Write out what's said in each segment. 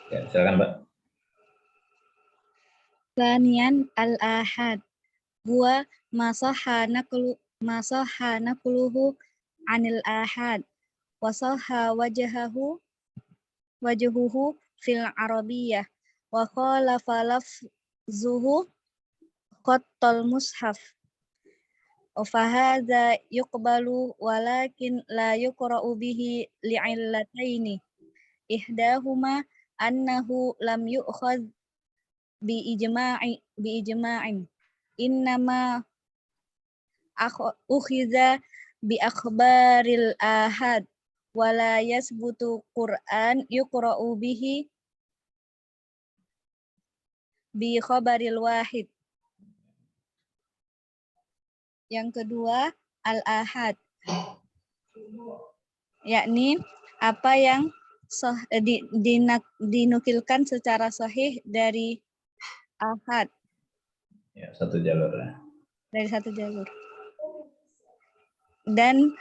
Ya, silakan Mbak. Thaniyan al-ahad huwa masaha naqluhu anil ahad wasaha wajahuhu fil arabiyyah wa khalafa lafzuhu qattal mushaf fahadha yuqbalu walakin la yuqra'u bihi li'illataini ihdahuma annahu lam yu'khadh bi ijma'in innama ukhiza bi akhbaril ahad wala yasbutu Qur'an yuqra'u bihi bi khabaril wahid. Yang kedua, al-ahad, yakni apa yang dinukilkan secara sahih dari ahad. Ya, satu jalur ya. Dari satu jalur. Dan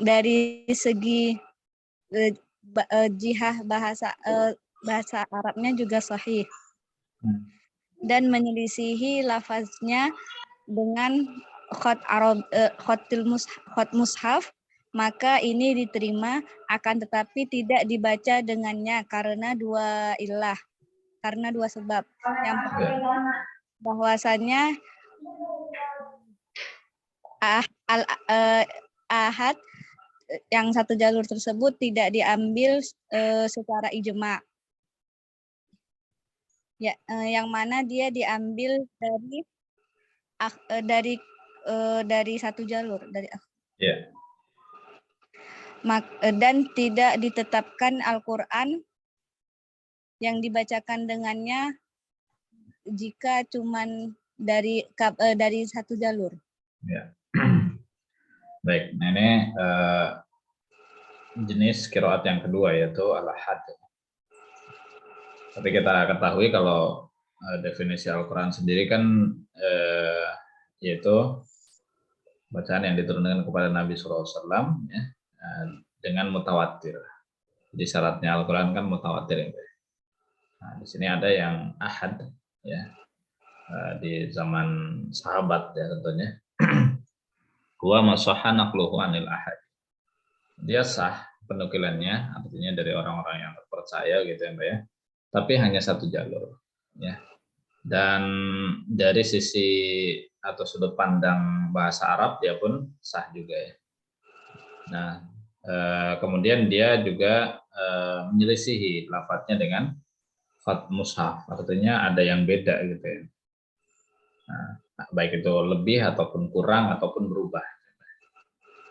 dari segi jihah bahasa Arabnya juga sahih. Dan menyelisihi lafaznya dengan khat mushaf, maka ini diterima, akan tetapi tidak dibaca dengannya karena dua illah, karena dua sebab. Yang pertama, bahwasannya ahad yang satu jalur tersebut tidak diambil secara ijma'. Ya, yang mana dia diambil dari satu jalur, dari yeah. Dan tidak ditetapkan Al-Qur'an yang dibacakan dengannya jika cuman dari satu jalur. Ya. Baik, nah ini jenis qiraat yang kedua yaitu al-ahad. Tapi kita ketahui kalau definisi Al-Quran sendiri kan yaitu bacaan yang diturunkan kepada Nabi SAW ya, dengan mutawatir. Jadi syaratnya Al-Quran kan mutawatir. Ya. Nah, di sini ada yang ahad ya, di zaman sahabat ya tentunya. Huwa masahha naqluhu anil ahad. Dia sah penukilannya, artinya dari orang-orang yang terpercaya gitu ya Mbak ya. Tapi hanya satu jalur ya. Dan dari sisi atau sudut pandang bahasa Arab dia pun sah juga ya. Nah, kemudian dia juga menyelisihi lafadznya dengan khat mushaf, artinya ada yang beda gitu ya. Nah, baik itu lebih ataupun kurang ataupun berubah.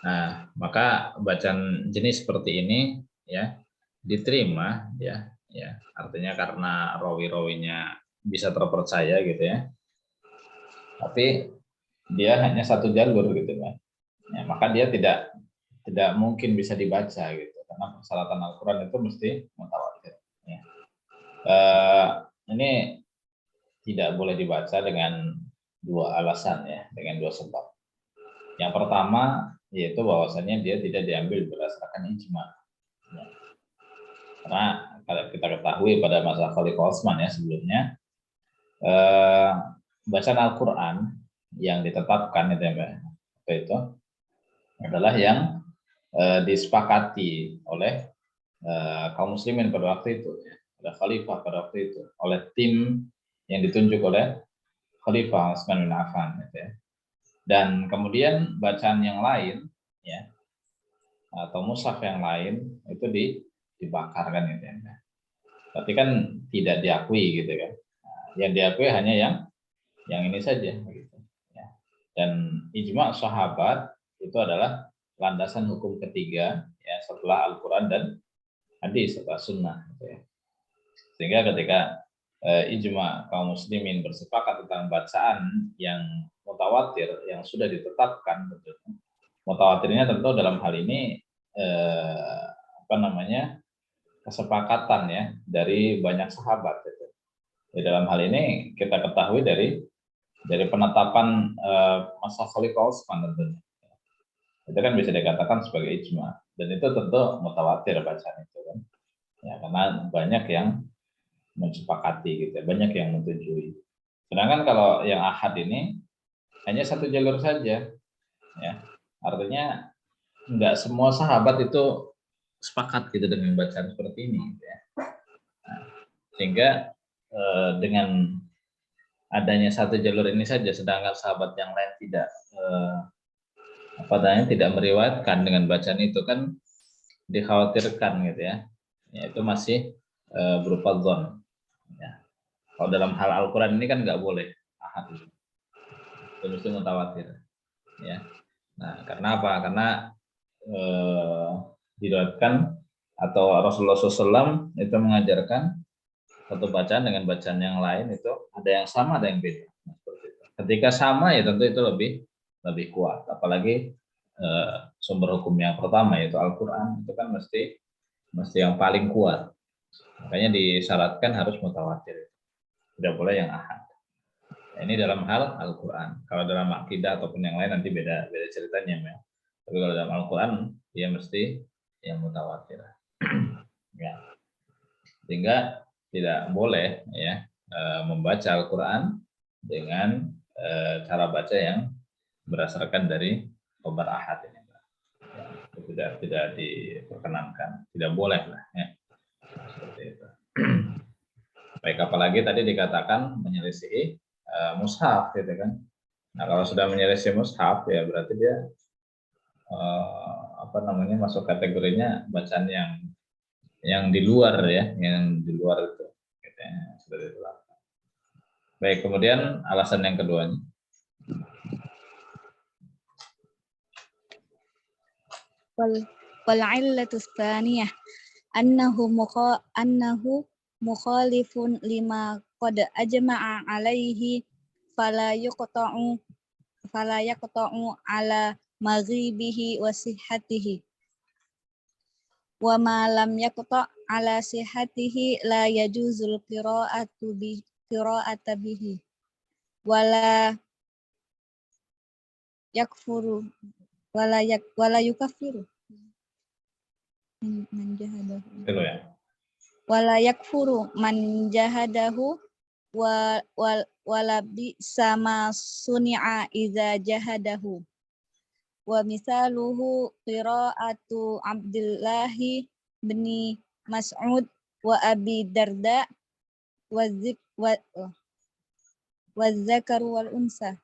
Nah, maka bacaan jenis seperti ini ya diterima ya. Artinya karena rawi-rawinya bisa terpercaya gitu ya. Tapi dia hanya satu jalur gitu kan. Ya, maka dia tidak mungkin bisa dibaca gitu karena persyaratan Al-Qur'an itu mesti mutawatir. Ya. Ini tidak boleh dibaca dengan dua alasan ya, dengan dua sebab. Yang pertama yaitu bahwasannya dia tidak diambil berdasarkan ijma. Ya. Karena kalau kita ketahui pada masa Khalifah Utsman ya sebelumnya bacaan Al-Quran yang ditetapkan itu adalah yang disepakati oleh kaum muslimin pada waktu itu, ya, oleh Khalifah pada waktu itu, oleh tim yang ditunjuk oleh Khalifah Utsman bin Affan, gitu ya. Dan kemudian bacaan yang lain, ya, atau mushaf yang lain itu dibakar kan, gitu ya. Tapi kan tidak diakui gitu kan. Nah, yang diakui hanya yang ini saja gitu. Ya. Dan ijma' sahabat itu adalah landasan hukum ketiga ya setelah Al-Quran dan hadis setelah sunnah gitu ya. Sehingga ketika ijma' kaum muslimin bersepakat tentang bacaan yang mutawatir yang sudah ditetapkan, mutawatirnya tentu dalam hal ini kesepakatan ya dari banyak sahabat gitu. Dalam hal ini kita ketahui dari penetapan masa Khalifah Utsman tentunya. itu kan bisa dikatakan sebagai ijma, dan itu tentu mutawatir bacaan itu kan, ya karena banyak yang mensepakati gitu, banyak yang menyetujui. Sedangkan kalau yang ahad ini hanya satu jalur saja, ya artinya nggak semua sahabat itu sepakat gitu dengan bacaan seperti ini, gitu ya. Nah, sehingga dengan adanya satu jalur ini saja, sedangkan sahabat yang lain tidak tidak meriwayatkan dengan bacaan itu, kan dikhawatirkan gitu ya, itu masih berupa dzon. Ya. Kalau dalam hal Al-Quran ini kan nggak boleh ahad itu mesti mutawatir. Ya. Nah, karena apa? Karena diriwayatkan atau Rasulullah SAW itu mengajarkan satu bacaan dengan bacaan yang lain itu ada yang sama, ada yang beda. Nah, seperti itu. Ketika sama ya tentu itu lebih kuat. Apalagi sumber hukum yang pertama yaitu Al-Quran, itu kan mesti yang paling kuat. Makanya disyaratkan harus mutawatir. Tidak boleh yang ahad. Nah, ini dalam hal Al-Quran. Kalau dalam akidah ataupun yang lain nanti beda ceritanya. Ya. Tapi kalau dalam Al-Quran dia mesti yang mutawatir. Ya. Sehingga tidak boleh ya membaca Al-Quran dengan cara baca yang berdasarkan dari khobar ahad ini. Ya, tidak diperkenankan, tidak boleh lah ya. Seperti itu. Baik, apalagi tadi dikatakan menyelisihi mushaf gitu kan. Nah, kalau sudah menyelisih mushaf ya berarti dia masuk kategorinya bacaan yang di luar ya, yang di luar itu. Gitu ya, seperti itu. Baik, kemudian alasan yang keduanya. Wal-'illatu tsaniyah annahu mukhalifun lima qad ajma'a alaihi fala yaqta'u ala maghibihi wa sihhatihi wa ma lam yaqta' ala sihhatihi la yajuzul qira'atu bihi wala yakfuru wala yukaffiru man jahadahu wala yakfuru man jahadahu wala bi sama suni'a idza jahadahu wa misaluhu qira'atu Abdillahi bin Mas'ud wa Abi Darda wa zakaru wal unsa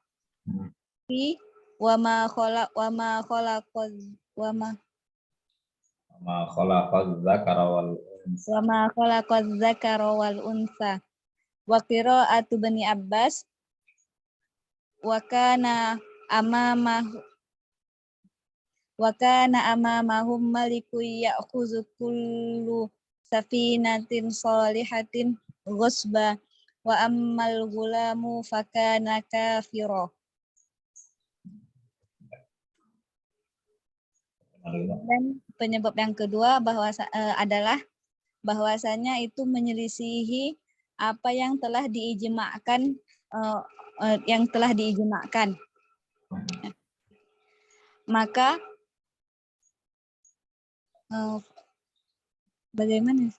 fi wa ma khalaqaz zakara wal unsa wa qira'atu Bani Abbas wa kana amamahum maliku ya'khuzu kullu safinatin salihatin ghusba wa ammal gulamu fakana kafira. Dan penyebab yang kedua adalah bahwasanya itu menyelisihi apa yang telah diijma'kan maka bagaimana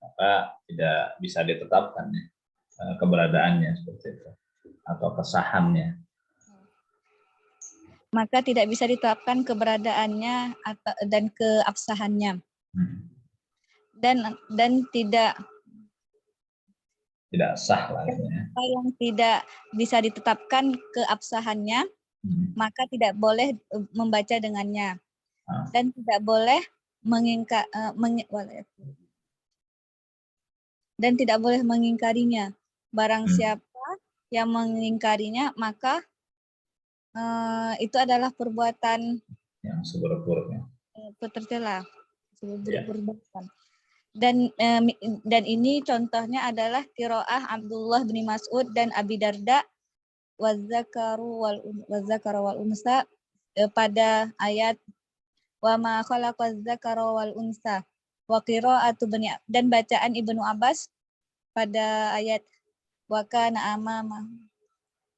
maka tidak bisa ditetapkan ya, keberadaannya seperti itu atau kesahannya. Maka tidak bisa ditetapkan keberadaannya dan keabsahannya. Dan tidak sah lah ya. Yang tidak bisa ditetapkan keabsahannya, maka tidak boleh membaca dengannya. Dan tidak boleh mengingkarinya. Barang siapa yang mengingkarinya, maka itu adalah perbuatan yang seburuk-buruknya. Tercela, seburuk-buruknya. Dan ini contohnya adalah qiraah Abdullah bin Mas'ud dan Abi Darda wazakaru wal unsa pada ayat wa ma khalaqaz zakara wal unsa wa qiraatu dan bacaan Ibnu Abbas pada ayat wa kana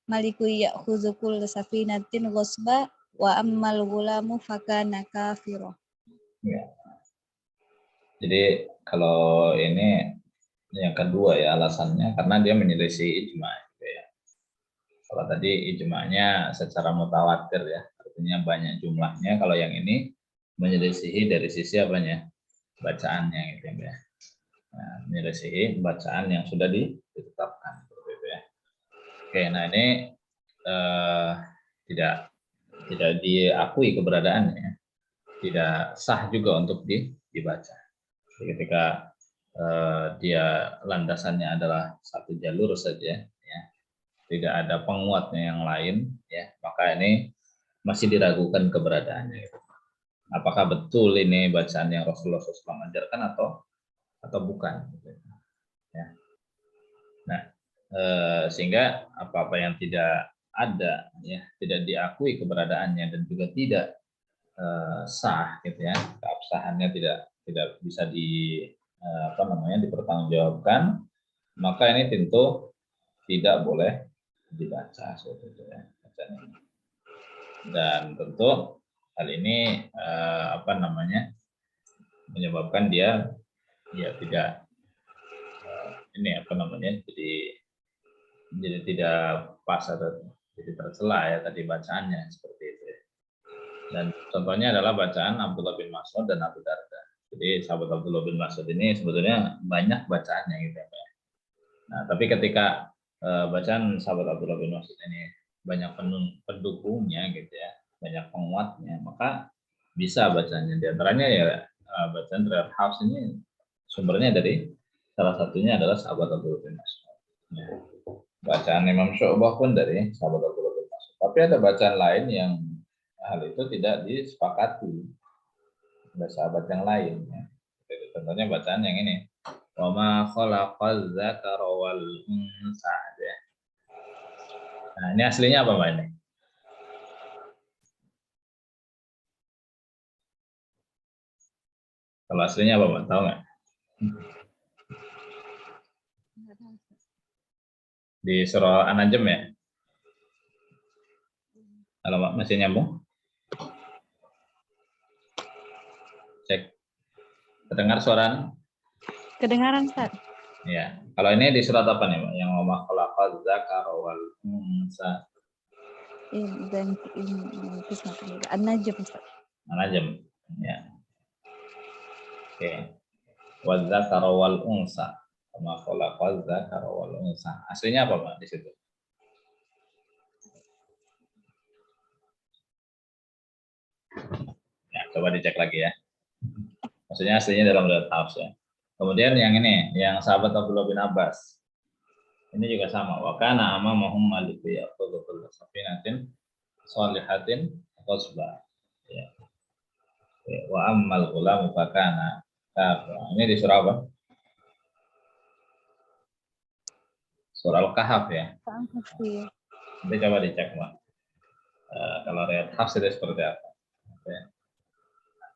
maliku ya'khudzu kull safinatin ghasba wa ammal ghulamu fakana kafira. Ya. Jadi kalau ini yang kedua ya alasannya karena dia menyelisih ijma gitu ya. Kalau tadi ijma'nya secara mutawatir ya, artinya banyak jumlahnya. Kalau yang ini menyelisihi dari sisi apanya? Bacaannya gitu ya. Nah, menyelisihi bacaan yang sudah ditetapkan seperti itu ya. Oke, nah ini tidak diakui keberadaannya, tidak sah juga untuk dibaca. Jadi ketika dia landasannya adalah satu jalur saja, ya, tidak ada penguatnya yang lain, ya, maka ini masih diragukan keberadaannya. Gitu. Apakah betul ini bacaan yang Rasulullah SAW ajarkan atau bukan? Gitu. Ya. Nah, sehingga apa-apa yang tidak ada, ya, tidak diakui keberadaannya dan juga tidak sah, gitu ya, keabsahannya tidak bisa dipertanggungjawabkan, maka ini tentu tidak boleh dibaca seperti itu ya, bacaan ini. Dan tentu hal ini menyebabkan dia ya tidak jadi tidak pas atau jadi tercela ya tadi bacaannya seperti itu ya. Dan contohnya adalah bacaan Abdullah bin Mas'ud dan Abu Darda. Jadi sahabat Abdullah bin Mas'ud ini sebetulnya banyak bacaannya gitu ya. Nah, tapi ketika bacaan sahabat Abdullah bin Mas'ud ini banyak pendukungnya gitu ya, banyak penguatnya, maka bisa bacanya. Di antaranya ya bacaan riwayat Hafs ini sumbernya dari salah satunya adalah sahabat Abdullah bin Mas'ud. Ya. Bacaan Imam Syu'bah pun dari sahabat Abdullah bin Mas'ud. Tapi ada bacaan lain yang hal itu tidak disepakati oleh sahabat yang lain. Ya. Jadi, contohnya bacaan yang ini. Wa ma khalaqaz dzakara wal unsa. Nah, ini aslinya apa Mbak ini? Kalau aslinya apa Mbak? Tahu nggak? Di surah An-Najm ya? Kalau Mbak masih nyambung? Cek. Kedengar suara? Kedengaran, Ustaz? Ya. Kalau ini di surat apa nih Mbak? Yang wa ma khalaqaz dzakara wal unsa. Dan An-Najm, Ustaz. An-Najm. Ya. Oke. Wa dzakara wal unsa. Wa ma khalaqaz dzakara wal unsa. Aslinya apa Mbak di situ? Ya, coba dicek lagi ya. Maksudnya aslinya dalam riwayat Hafs ya. Kemudian yang ini, yang sahabat Abdullah bin Abbas. Ini juga sama. Wa kana amamahum malik ya'khudhu kull safinatin shalihatin qasba. Ya. Wa ammal ghulam fa kana kafir. Ini di surah apa? Surah Al-Kahf ya. Nanti coba dicek, Mbak. Kalau riwayat Hafs itu seperti apa? Ya.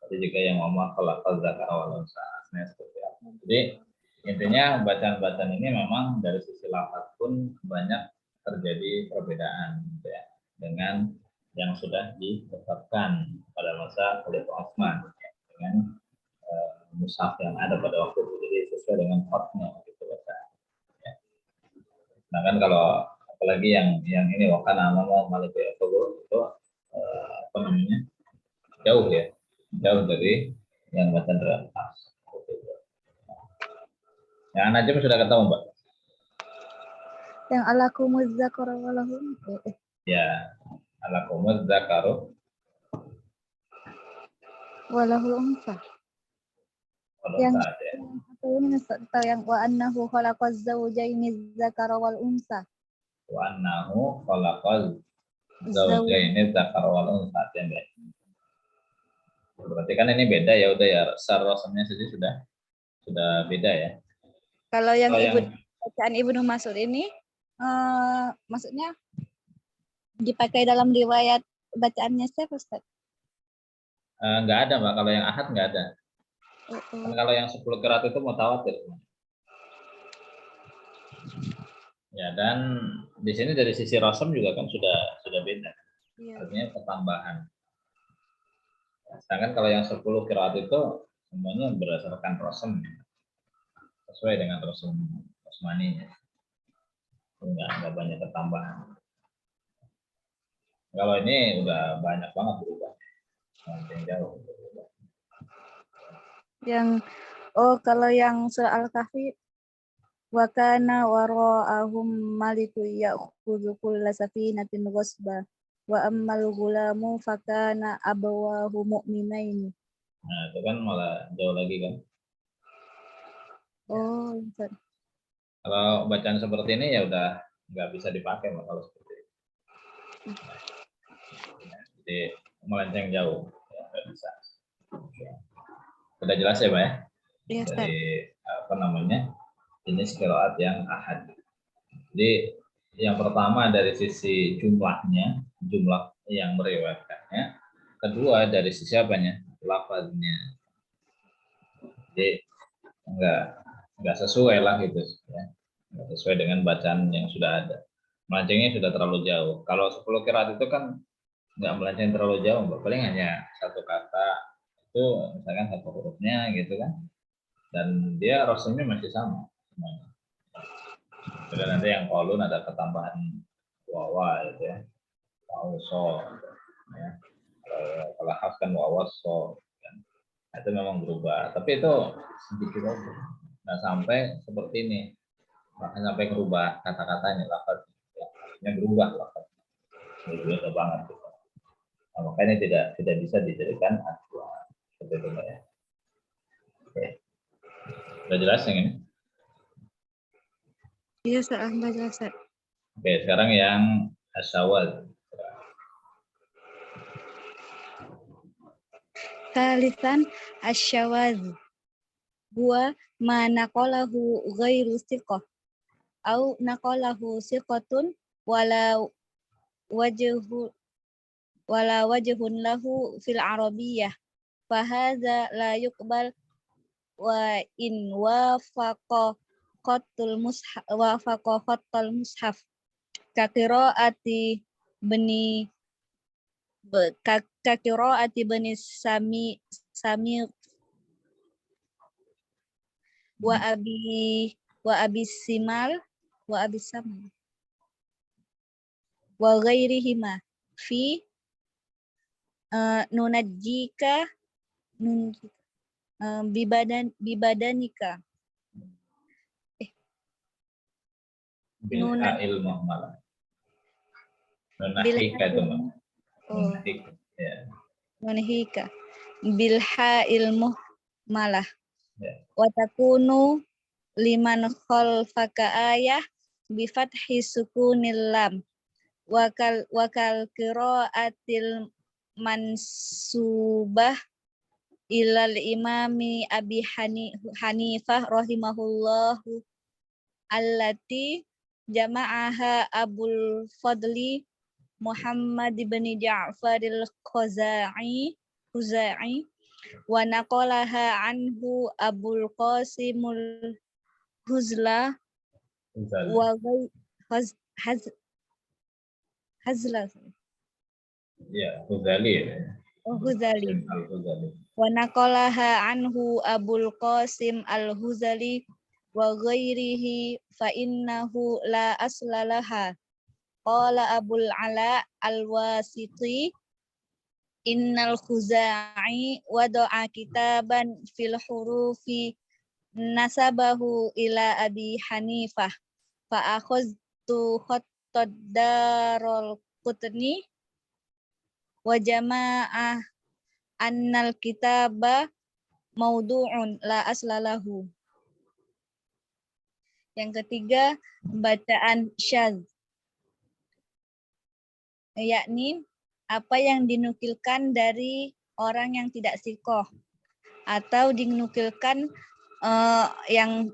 Tadi juga yang ngomong khalaqaz dzakara wal unsa. Seperti apa? Jadi intinya bacaan-bacaan ini memang dari sisi lafaz pun banyak terjadi perbedaan gitu ya, dengan yang sudah ditetapkan pada masa Khalifah Utsman ya, dengan mushaf yang ada pada waktu itu, jadi sesuai dengan hotnya gitu bacaan. Ya. Nah kan kalau apalagi yang ini wakana mau malik itu jauh ya, jauh dari yang bacaan teratas. Yang Najm sudah ketemu, Mbak? Yang alakumuz dzakara walahu. Ya, alakumuz dzakaru walahu unsa. Yang yang wa annahu khalaqaz zawjaini dzakara wal unsa. Wa annahu khalaqaz zawjaini dzakara wal unsa. Berarti kan ini beda ya, udah ya, rasamnya saja sudah beda ya. Kalau yang bacaan Ibnu Mas'ud ini maksudnya dipakai dalam riwayat bacaannya siapa, Ustaz? Nggak ada, Mbak. Kalau yang ahad nggak ada. Kan kalau yang 10 qiraat itu mutawatir. Ya, dan di sini dari sisi rasam juga kan sudah beda. Iya. Artinya ketambahan. Sedangkan kalau yang 10 qiraat itu semuanya berdasarkan rasam, sesuai dengan rasam Utsmaninya. Enggak banyak ketambahan. Kalau ini udah banyak banget berubah. Yang jauh. Kalau yang surah Al-Kahfi, wa kana wara'ahum maliku ya'khudhu kulla safinatin ghasba wa ammal ghulamu fakana abawahu mu'minaini. Nah, itu kan malah jauh lagi kan. Oh, Kalau bacaan seperti ini ya udah nggak bisa dipakai kalau seperti itu. Jadi melenceng jauh, ya, nggak bisa. Sudah jelas ya, Pak ya? iya, Ustaz. Dari apa namanya jenis qiraat yang ahad. Jadi yang pertama dari sisi jumlahnya, jumlah yang meriwayatkannya. Kedua dari sisi apanya? Lafaznya. Jadi nggak sesuai lah gitu ya. Nggak sesuai dengan bacaan yang sudah ada. Melencengnya sudah terlalu jauh. Kalau 10 qiraat itu kan nggak melenceng terlalu jauh, paling hanya satu kata itu misalkan satu hurufnya gitu kan, dan dia rasanya masih sama semuanya. Kemudian nanti yang kolun ada ketambahan wawa gitu ya, so ya. Kalau khas kan wawa so kan. Itu memang berubah, tapi itu sedikit aja. Nah sampai seperti ini, bahkan sampai merubah kata-katanya, lafaz yang berubah lafaz, berbeda banget gitu. Nah, makanya tidak bisa dijadikan acuan seperti itu ya. Oke. Sudah jelas yang ini? Iya, Ustaz. Jelas, Ustaz. Oke, sekarang yang asyawal. Talisan asyawaz huwa ma naqalahu ghairu siqah au naqalahu siqatun wala wajhu wala wajhun lahu fil arabiyyah fahadza la yuqbal wa in wafaqa khattul mushaf ka qiraati bani sami wa abi simal wa ghairihima fi nunajjika bibadanika Bilha ilmu malah. Nunahika itu mah. Nunahika. Ya. Nunahika bilha ilmu malah. Ya. Wa takunu liman khalfaka ayah bi fathi sukunil lam wa kal qiraatil mansubah ilal imami Abi Hanifah rahimahullahu allati jama'aha Abul Fadli Muhammad bin Ja'far al-Khuzai wa naqalaha anhu Abul Qasimul Huzla wa Hazla Ya, Huzali. Huzali Al-Huzali. wa naqalaha anhu Abul Qasim al-Huzali wa ghairihi fa innahu la aslalaha qala Abul Ala al-Wasiti innal Khuzai wada'a kitaban fil hurufi nasabahu ila Abi Hanifah fa akhadtu khattad darul qutni wa jama'ah annal kitaba maudu'un la aslalahu. Yang ketiga, bacaan syadz, yakni apa yang dinukilkan dari orang yang tidak sikoh atau dinukilkan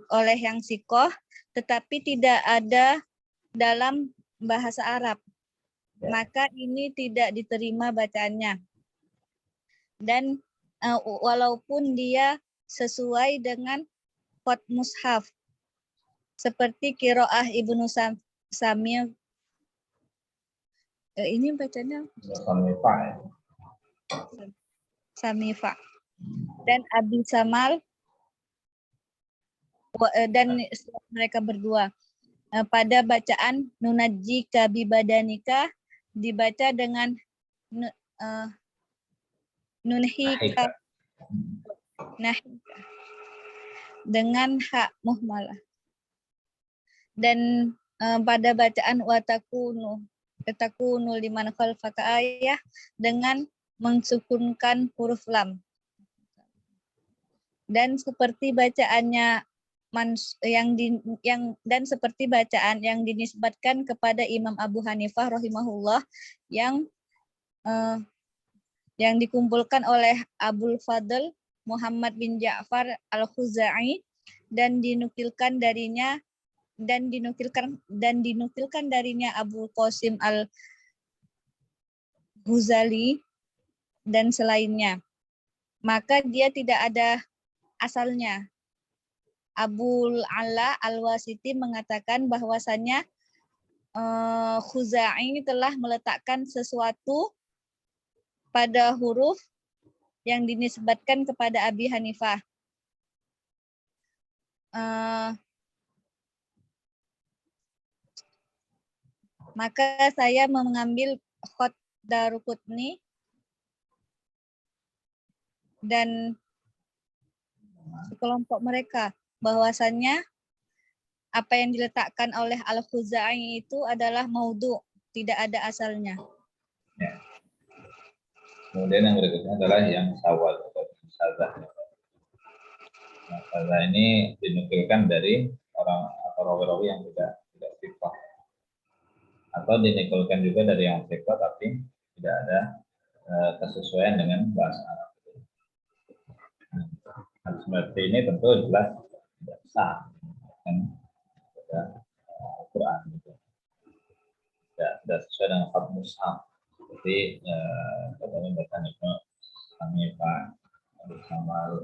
oleh yang sikoh tetapi tidak ada dalam bahasa Arab, maka ini tidak diterima bacaannya. Dan walaupun dia sesuai dengan qot mushaf seperti qiraah Samir, ini bacanya Samifa ya. Samifa. Dan Abi Samal, dan mereka berdua. Pada bacaan nunajjika bibadanika dibaca dengan nunhika dengan hak muhmalah. Dan pada bacaan watakunu liman khalfaka ayah dengan mensukunkan huruf lam. Dan seperti bacaannya seperti bacaan yang dinisbatkan kepada Imam Abu Hanifah rahimahullah yang dikumpulkan oleh Abul Fadl Muhammad bin Ja'far Al-Khuzai dan dinukilkan darinya Abu Qasim Al-Ghazali dan selainnya. Maka dia tidak ada asalnya. Abul Ala Al-Wasiti mengatakan bahwasannya Khuzai telah meletakkan sesuatu pada huruf yang dinisbatkan kepada Abi Hanifah. Maka saya mengambil khot Daruqutni dan sekelompok mereka bahwasannya apa yang diletakkan oleh Al-Khuzai itu adalah maudhu, tidak ada asalnya. Ya. Kemudian yang berikutnya adalah yang sawal atau sazah. Nah, sazah ini dinukilkan dari orang atau rawi-rawi yang tidak sifat, atau dinukilkan juga dari yang sifat tapi tidak ada kesesuaian dengan bahasa Arab. Nah, seperti ini tentu jelas tidak sah kan Al-Quran gitu. Tidak sesuai dengan hak mushaf seperti katanya bahasa Ibnu Samifa, Abu Samal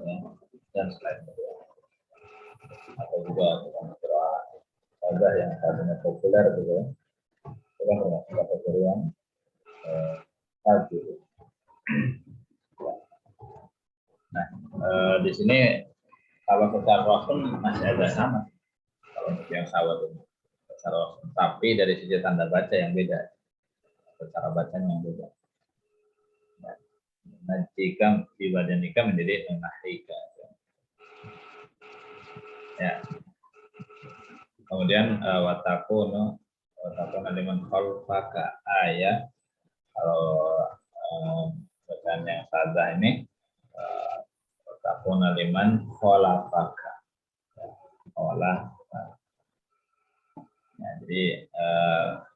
dan selainnya. Atau juga Quran ada yang tadinya populer gitu, itu kan termasuk kategori yang tajwid. Nah, di sini kalau secara rasul masih ada sama kalau untuk yang sawat ini secara rasul, tapi dari sisi tanda baca yang beda, cara bacanya yang beda. Najika bibadanika menjadi nahika. Ya. Kemudian watakuna liman khalfaka ayat. Kalau bacaan yang sadah ini watakuna liman khalfaka. Ya, jadi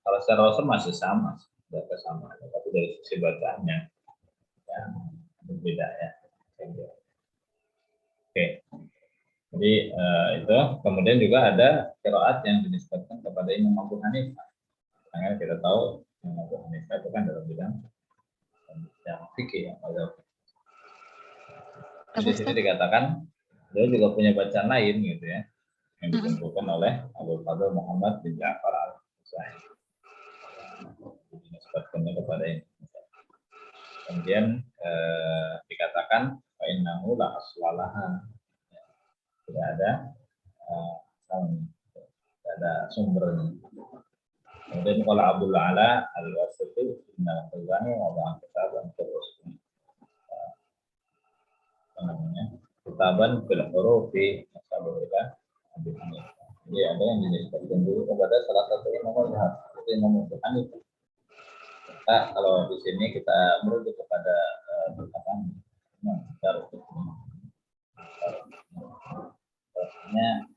kalau secara rasul masih sama, sudah sama, tapi dari sisi bacaannya yang berbeda ya. Oke. Jadi itu kemudian juga ada qiraat yang dinisbatkan kepada Imam Abu Hanifah. Karena kita tahu Imam Abu Hanifah itu kan dalam bidang yang fikih yang mazhab. Di sini dikatakan dia juga punya bacaan lain gitu ya, yang dikumpulkan oleh Abu Fadl Muhammad bin Ja'far Al-Ghazali. Dinisbatkannya kepada ini. Kemudian dikatakan fa innahu la aslalaha. Tidak ada sumbernya. Kemudian kalau Abdul Ala Al-Wasiti inna Al-Ghazali wa kitaban terus kitaban fil hurufi masalahnya. Jadi ada yang dinisbatkan dulu kepada salah satu imam mazhab, itu Imam Abu Hanifah. Nah, kalau di sini kita merujuk kepada perkataan Daruqutni. Rasanya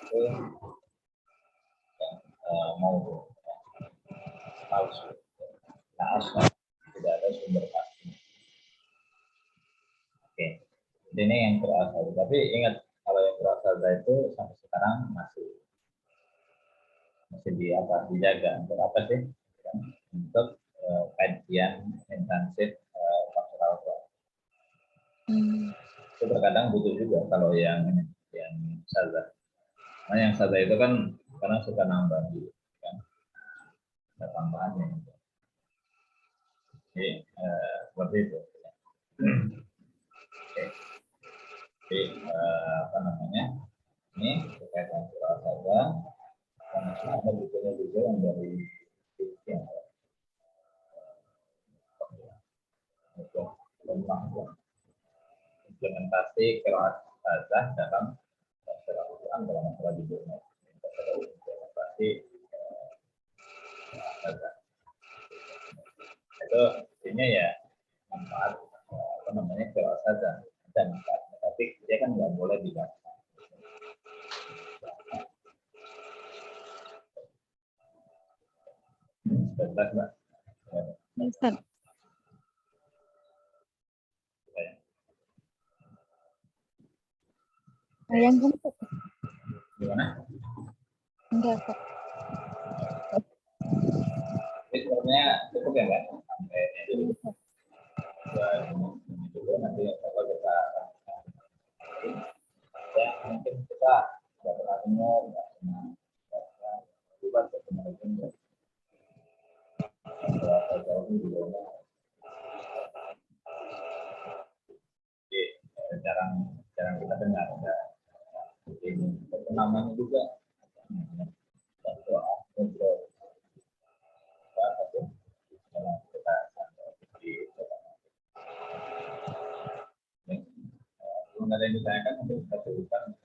itu mau palsu, asal tidak ada sumber pasti. Oke, ini yang berasal. Tapi ingat kalau yang berasal itu sampai sekarang masih dijaga untuk apa sih? Untuk kajian intensif pastoral. Itu terkadang butuh juga kalau yang saza. Nah, yang saza itu kan Karena suka nambah gitu kan, ada tambahannya. Jadi seperti itu. Oke. Jadi apa namanya? Ini terkait dengan surah saja. Karena ada bukunya juga yang dari yang tentang implementasi qiraat saja dalam Al-Quran dalam masalah judulnya. Implementasi saja. Itu intinya ya manfaat apa namanya qiraat saja ada manfaatnya, tapi dia kan nggak boleh dibaca. Sebentar, Mbak. Ustaz. Yang gemuk. Gimana? Enggak, Ustaz. Ini sebenarnya cukup ya, Mbak? Sampai ini dulu nanti kalau kita ya mungkin kita nggak pernah dengar, nggak pernah bukan sebenarnya jauh di bawah. Jadi jarang kita dengar ada ini namanya juga doa untuk kita di belum ada yang ditanyakan untuk kita sebutkan